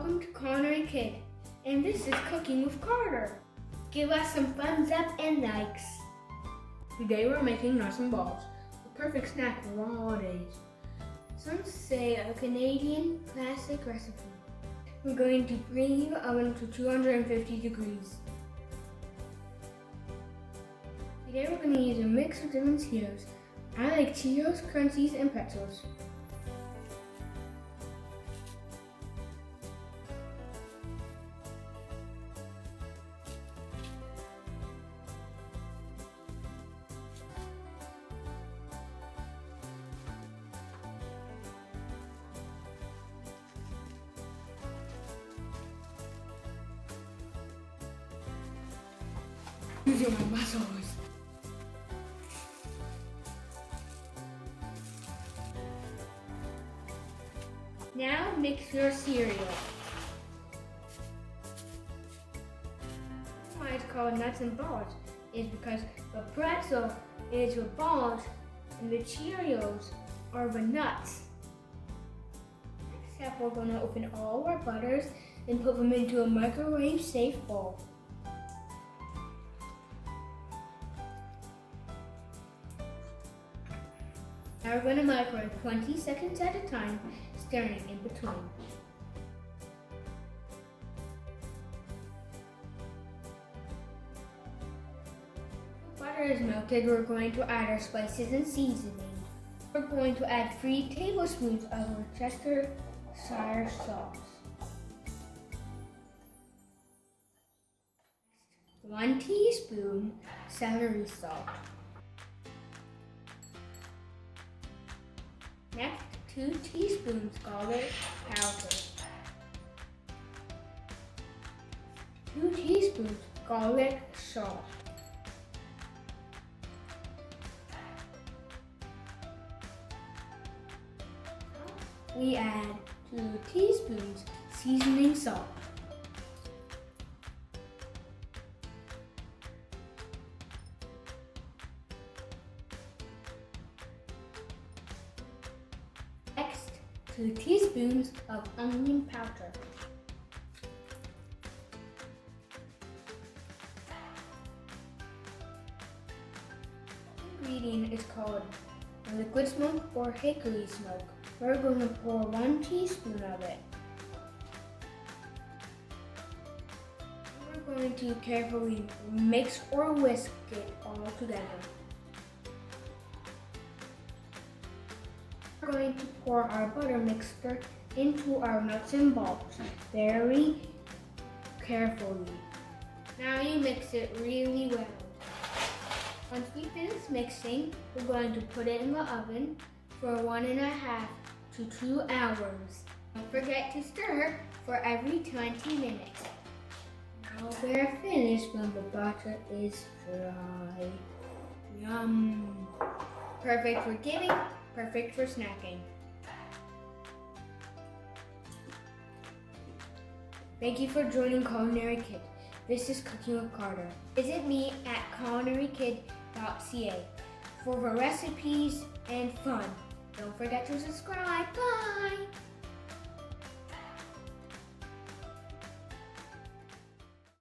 Welcome to Culinary Kid, and this is Cooking with Carter. Give us some thumbs up and likes. Today we're making nuts and balls, a perfect snack for holidays. Some say a Canadian classic recipe. We're going to preheat the oven to 250 degrees. Today we're going to use a mix of different Cheetos. I like Cheetos, Crunchies, and pretzels. Using my muscles. Now mix your cereal. Why it's called nuts and balls is because the pretzel is the balls and the Cheerios are the nuts. Next step, we're going to open all our butters and put them into a microwave safe bowl. Now we're going to microwave 20 seconds at a time, stirring in between. When butter is melted, we're going to add our spices and seasoning. We're going to add 3 tablespoons of Worcestershire sauce. 1 teaspoon celery salt. Next, 2 teaspoons garlic powder. 2 teaspoons garlic salt. We add 2 teaspoons seasoning salt. Next, 2 teaspoons of onion powder. This ingredient is called liquid smoke or hickory smoke. We're going to pour 1 teaspoon of it. We're going to carefully mix or whisk it all together. We're going to pour our butter mixture into our nuts and balls very carefully. Now you mix it really well. Once we finish mixing, we're going to put it in the oven for 1.5 to 2 hours. Don't forget to stir for every 20 minutes. Now we're finished when the butter is dry. Yum! Perfect for giving. Perfect for snacking. Thank you for joining Culinary Kid. This is Cooking with Carter. Visit me at culinarykid.ca for the recipes and fun. Don't forget to subscribe. Bye!